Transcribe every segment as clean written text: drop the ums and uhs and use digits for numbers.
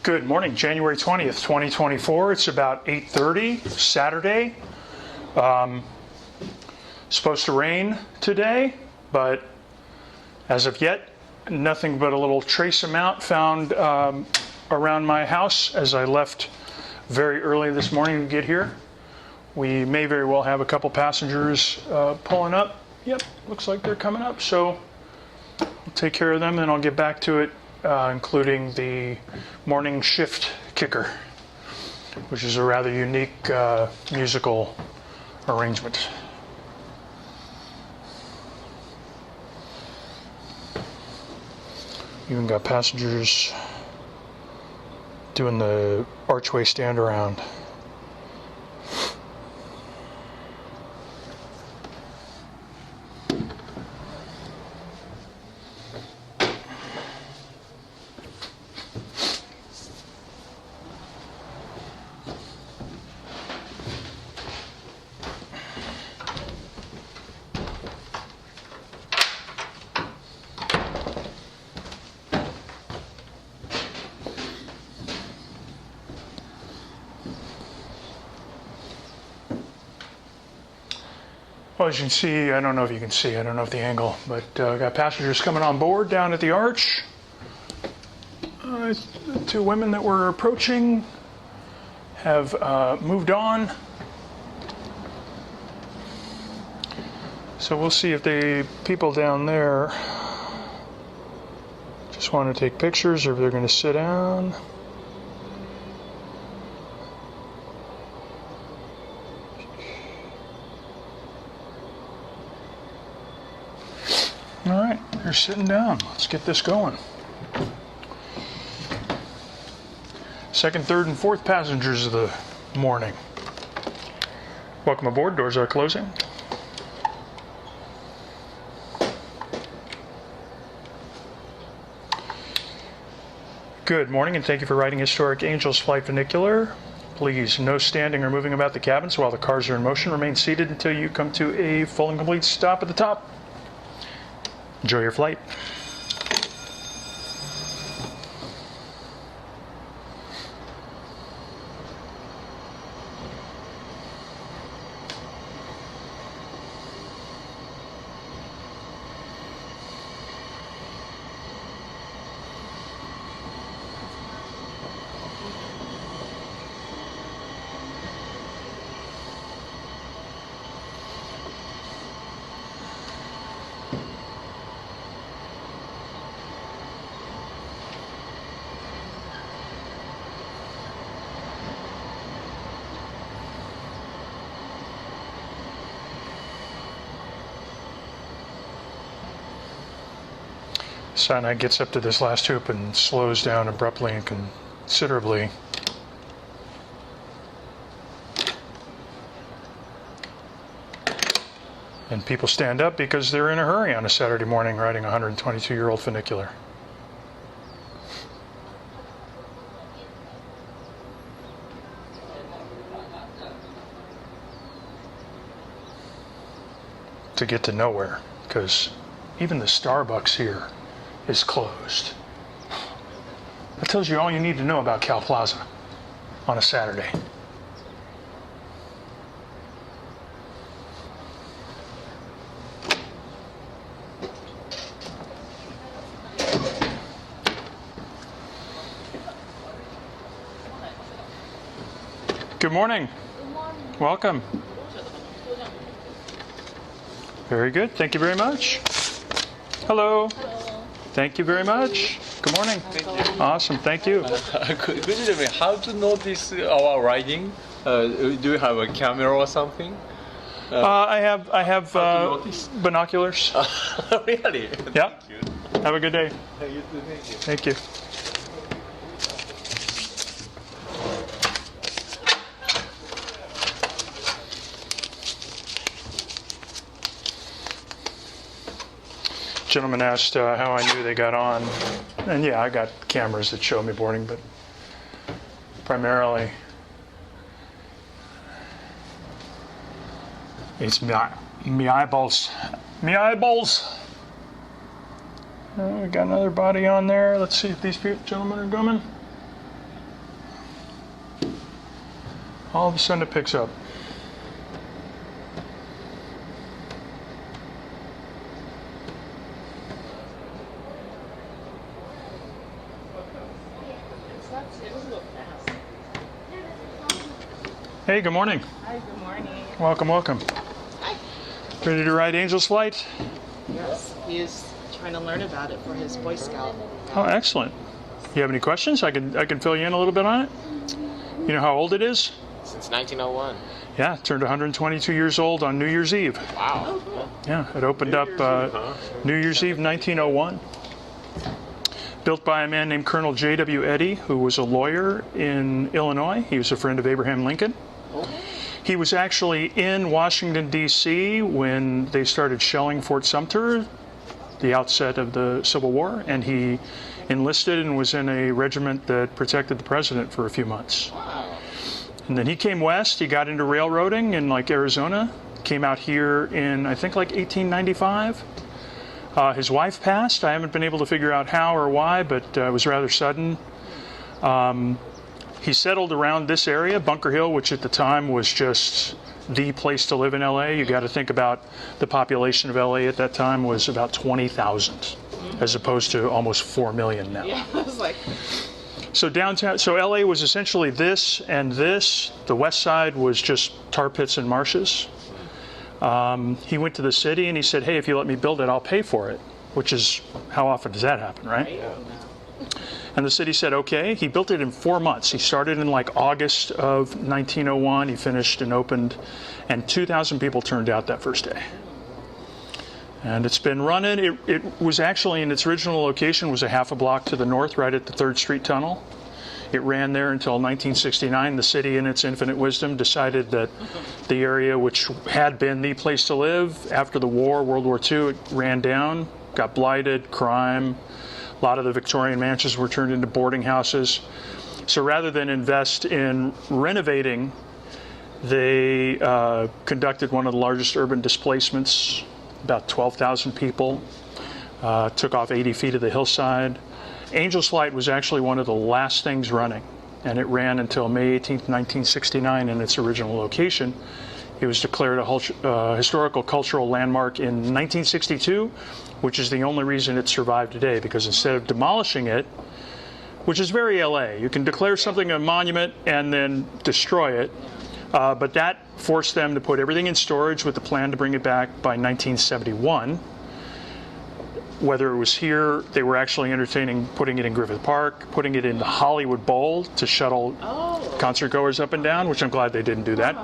Good morning, January 20th, 2024. It's about 8:30, Saturday. Supposed to rain today, but as of yet, nothing but a little trace amount found around my house as I left very early this morning to get here. We may very well have a couple passengers pulling up. Yep, looks like they're coming up, so I'll take care of them and I'll get back to it. Including the morning Shiftkicker, which is a rather unique musical arrangement. Even got passengers doing the archway stand around. Well, as you can see, I don't know if you can see, I don't know if the angle, but got passengers coming on board down at the arch. The two women that were approaching have moved on. So we'll see if the people down there just want to take pictures or if they're going to sit down. All right, they're sitting down. Let's get this going. Second, third, and fourth passengers of the morning. Welcome aboard. Doors are closing. Good morning, and thank you for riding Historic Angels Flight Funicular. Please, no standing or moving about the cabins while the cars are in motion. Remain seated until you come to a full and complete stop at the top. Enjoy your flight. Sinai gets up to this last hoop and slows down abruptly and considerably. And people stand up because they're in a hurry on a Saturday morning riding a 122-year-old funicular. To get to nowhere, because even the Starbucks here is closed. That tells you all you need to know about Cal Plaza on a Saturday. Good morning. Good morning. Welcome. Very good. Thank you very much. Hello. Hello. Thank you very much. Good morning. Awesome. Thank you. Could you tell me how to notice our riding? Do you have a camera or something? I have How to notice? binoculars. Really? Yeah. Thank you. Have a good day. Thank you. Thank you. Thank you. Gentleman asked how I knew they got on, and yeah, I got cameras that show me boarding, but primarily it's me eyeballs. Me eyeballs. We got another body on there. Let's see if these gentlemen are coming. All of a sudden it picks up. Hey, good morning. Hi, good morning. Welcome, welcome. Hi. Ready to ride Angel's Flight? Yes, he is trying to learn about it for his Boy Scout. Oh, excellent. You have any questions? I can fill you in a little bit on it. You know how old it is? Since 1901. Yeah, it turned 122 years old on New Year's Eve. Wow. Yeah, it opened up New Year's Eve 1901. Built by a man named Colonel J.W. Eddy, who was a lawyer in Illinois. He was a friend of Abraham Lincoln. He was actually in Washington, D.C. when they started shelling Fort Sumter, the outset of the Civil War, and he enlisted and was in a regiment that protected the president for a few months. And then he came west. He got into railroading in like Arizona, came out here in I think like 1895. His wife passed. I haven't been able to figure out how or why, but it was rather sudden. He settled around this area, Bunker Hill, which at the time was just the place to live in LA. You got to think about the population of LA at that time was about 20,000, as opposed to almost 4 million now. Yeah, I was like, So downtown, so LA was essentially this and this. The west side was just tar pits and marshes. He went to the city and he said, hey, if you let me build it, I'll pay for it, which is, how often does that happen, right? And the city said, okay. He built it in 4 months. He started in like August of 1901. He finished and opened, and 2,000 people turned out that first day. And it's been running. It was actually in its original location was a half a block to the north, right at the 3rd Street Tunnel. It ran there until 1969. The city, in its infinite wisdom, decided that the area, which had been the place to live after the war, World War II, it ran down, got blighted, crime. A lot of the Victorian mansions were turned into boarding houses. So rather than invest in renovating, they conducted one of the largest urban displacements, about 12,000 people, took off 80 feet of the hillside. Angel's Flight was actually one of the last things running, and it ran until May 18th, 1969 in its original location. It was declared a historical cultural landmark in 1962, which is the only reason it survived today, because instead of demolishing it, which is very LA, you can declare something a monument and then destroy it, but that forced them to put everything in storage with the plan to bring it back by 1971. Whether it was here, they were actually entertaining putting it in Griffith Park, putting it in the Hollywood Bowl to shuttle concert goers up and down, which I'm glad they didn't do that.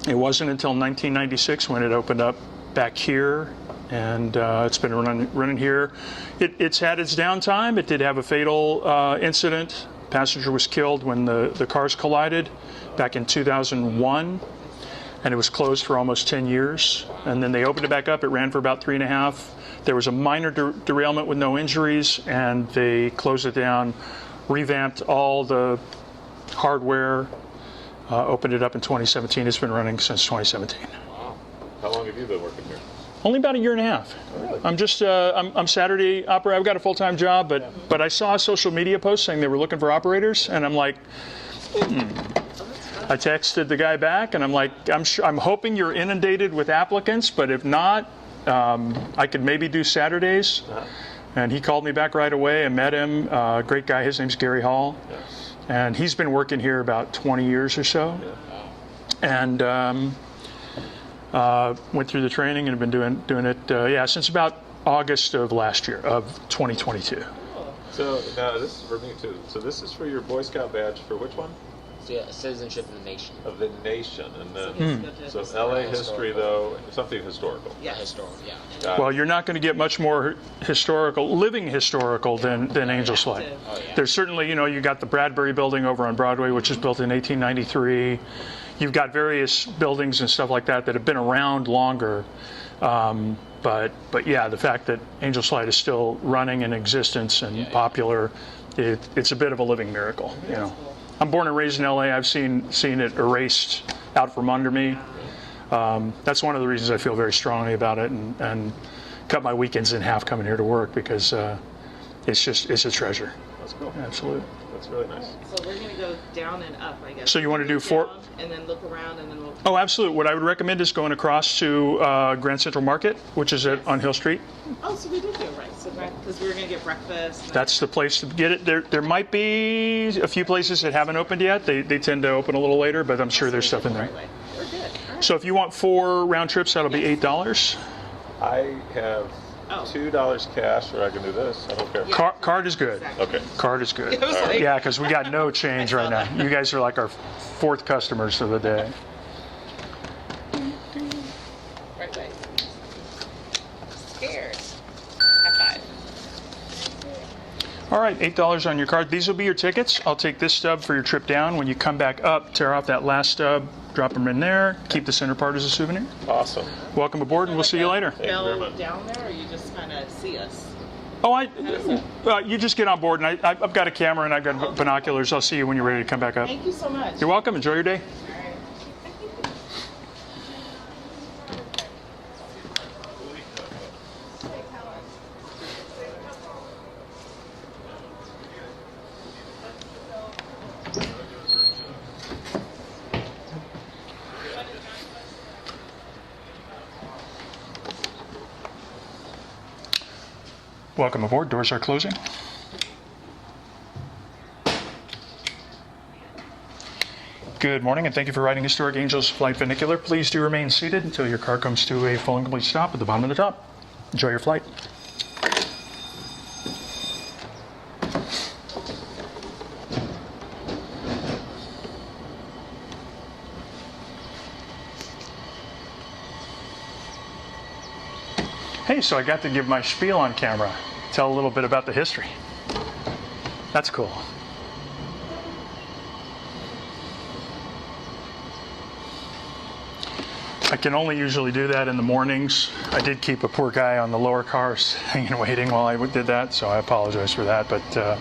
It wasn't until 1996 when it opened up back here, and it's been running here. It's had its downtime. It did have a fatal incident. Passenger was killed when the cars collided back in 2001. And it was closed for almost 10 years. And then they opened it back up. It ran for about 3.5. There was a minor derailment with no injuries, and they closed it down, revamped all the hardware, opened it up in 2017. It's been running since 2017. Wow. How long have you been working here? Only about 1.5 years. Really? I'm just, I'm Saturday operator. I've got a full-time job, but I saw a social media post saying they were looking for operators, and I'm like, I texted the guy back, and I'm like, I'm hoping you're inundated with applicants, but if not, I could maybe do Saturdays. And he called me back right away. I met him. Great guy. His name's Gary Hall, and he's been working here about 20 years or so. And went through the training and have been doing it since about August of last year, of 2022. So now this is for me too. So this is for your Boy Scout badge for which one? Yeah, citizenship in the nation. Of the nation, and then so LA history though, something historical. Yeah, historical. Yeah. Got Well, it. you're not going to get much more living historical than Angel's Flight. Oh, yeah. There's certainly, you got the Bradbury Building over on Broadway, which was built in 1893. You've got various buildings and stuff like that have been around longer. But yeah, the fact that Angel's Flight is still running in existence and popular, it's a bit of a living miracle. I'm born and raised in LA. I've seen it erased out from under me. That's one of the reasons I feel very strongly about it, and cut my weekends in half coming here to work, because it's a treasure. That's cool. Absolutely. That's It's really nice. So we're gonna go down and up, I guess. So you wanna do four- Down, and then look around, and then we'll. Oh, absolutely. What I would recommend is going across to Grand Central Market, which is on Hill Street. Oh, so we did do it right. So because we were gonna get breakfast. and- That's the place to get it. There might be a few places that haven't opened yet. They tend to open a little later, but I'm sure there's stuff in there. Right way. We're good. All right. So if you want 4 round trips, that'll be $8. I have Oh. $2 cash, or I can do this. I don't care. Yeah. Card is good. Exactly. Okay. Card is good. It was like- Yeah, because we got no change right now. You guys are like our 4th customers of the day. Right way. Scared. High five. All right, $8 on your card. These will be your tickets. I'll take this stub for your trip down. When you come back up, tear off that last stub, drop them in there. Keep the center part as a souvenir. Awesome. Welcome aboard, and we'll see you later. you very Go much. down there, or you just kind of see us? Oh, you just get on board, and I've got a camera and I've got binoculars. I'll see you when you're ready to come back up. Thank you so much. You're welcome. Enjoy your day. All right. Welcome aboard. Doors are closing. Good morning, and thank you for riding Historic Angels Flight Funicular. Please do remain seated until your car comes to a full and complete stop at the bottom of the top. Enjoy your flight. Hey, so I got to give my spiel on camera, tell a little bit about the history. That's cool. I can only usually do that in the mornings. I did keep a poor guy on the lower cars hanging waiting while I did that, so I apologize for that. But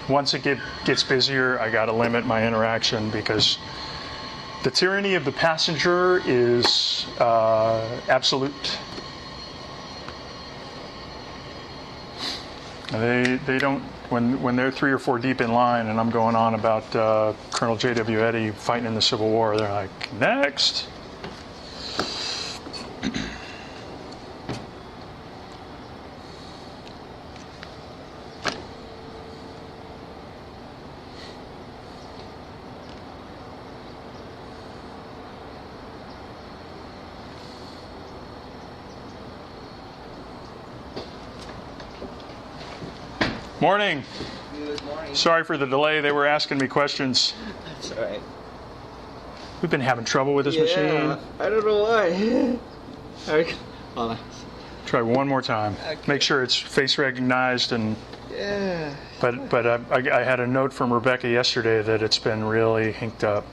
once it gets busier, I got to limit my interaction because the tyranny of the passenger is absolute. They don't, when they're 3 or 4 deep in line and I'm going on about Colonel J.W. Eddy fighting in the Civil War, they're like, next. Morning. Good morning. Sorry for the delay. They were asking me questions. That's all right. We've been having trouble with this machine. I don't know why. All right. Hold on. Try one more time. Okay. Make sure it's face recognized. Yeah. But I had a note from Rebecca yesterday that it's been really hinked up.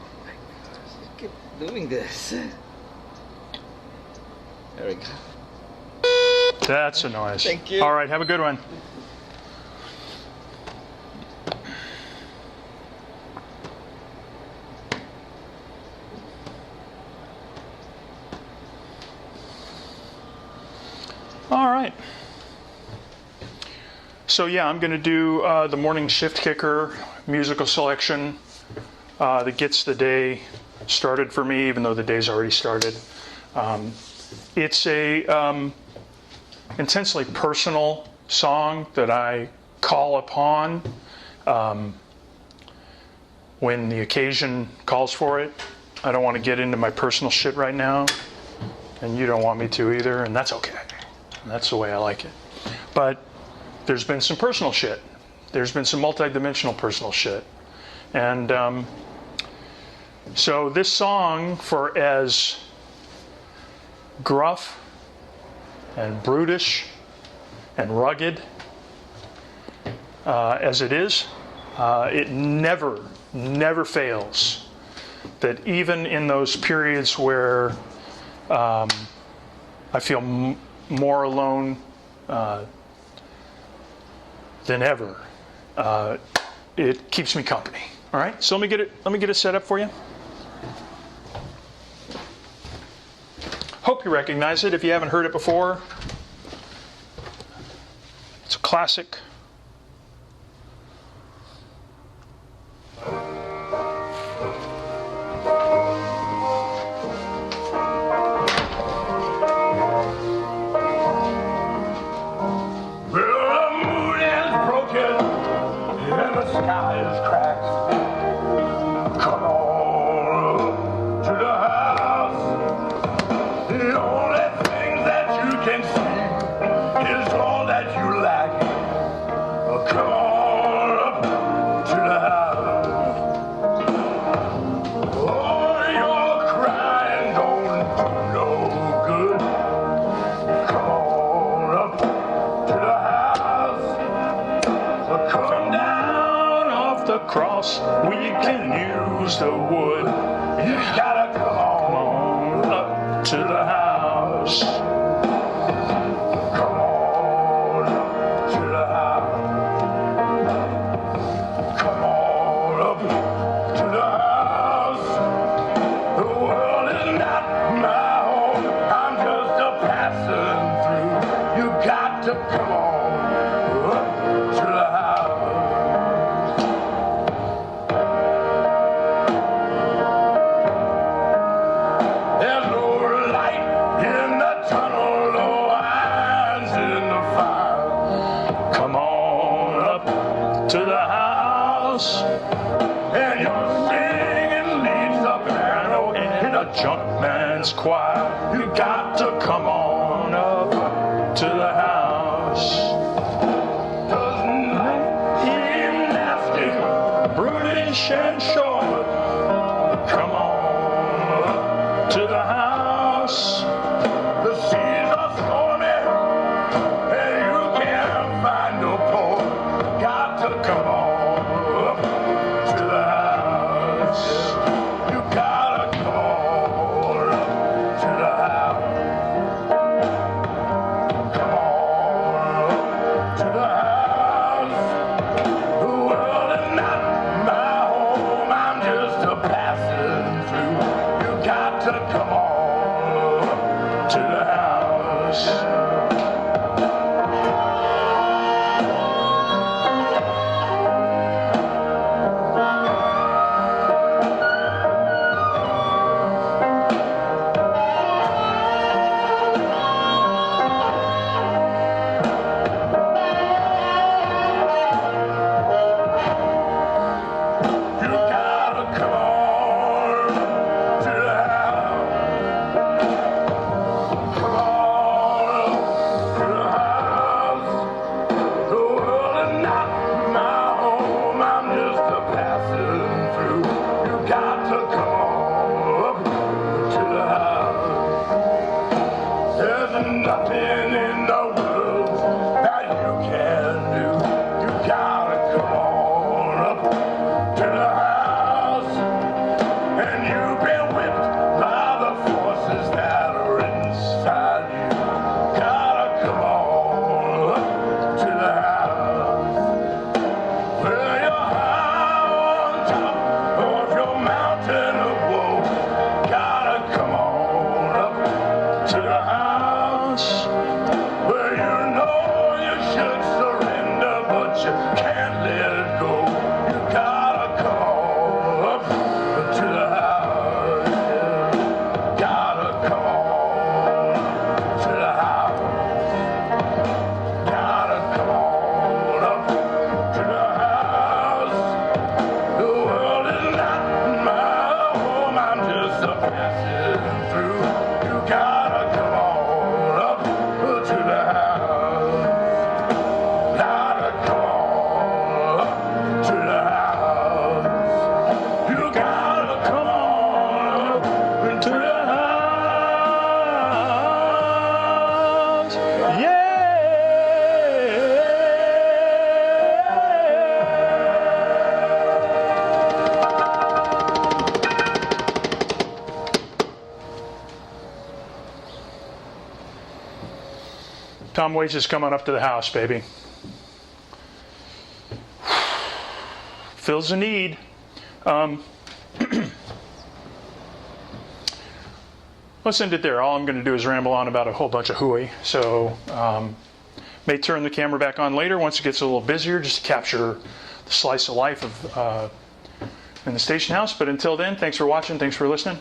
Keep doing this. There we go. That's a noise. Thank you. All right. Have a good one. All right. So yeah, I'm going to do the morning Shiftkicker musical selection that gets the day started for me, even though the day's already started. It's a intensely personal song that I call upon when the occasion calls for it. I don't want to get into my personal shit right now, and you don't want me to either, and that's okay. That's the way I like it. But there's been some personal shit. There's been some multi-dimensional personal shit. And so this song, for as gruff and brutish and rugged as it is, it never fails that even in those periods where I feel more alone than ever, it keeps me company. All right, so let me get it set up for you. Hope you recognize it if you haven't heard it before. It's a classic. you can use the wood. You gotta come on up to the house. Come on up to the house. Come on up to the house. The world is not my home. I'm just a passing through. You got to come on up to the house. There's no light in the tunnel, no irons in the fire. Come on up to the house. And you're singing leads the piano in a junk man's choir. You got to come on up to the house. Doesn't life seem nasty, brutish and short? Come on up to the house. The seas are stormy and you can't find no port. Got to come on up to the house. You gotta come on up to the house. Come on up to the house. The world is not my home. I'm just a passing through. You got to come on up to the house. You gotta come on to the house. Come on to the house. The world is not my home. I'm just a passing through. You got to come on up to the house. There's nothing in the world that you can do. You gotta come on up to the house. And you've been whipped by the forces that are inside you. Gotta come on up to the house. Well, you're high on top of your mountain of woe. Gotta come on up to the house. Well, you know you should surrender, but you can't let it go. You gotta come on up to the house. Gotta come on to the house. Gotta come on up to the house. The world is not my home. I'm just a passing through. You gotta come on up to the house. Gotta come on up to the house. You gotta come on up to the house. Yeah. Tom Waits is coming up to the house, baby. Fills a need. Let's end it there. All I'm going to do is ramble on about a whole bunch of hooey. So may turn the camera back on later once it gets a little busier, just to capture the slice of life of in the station house. But until then, thanks for watching. Thanks for listening.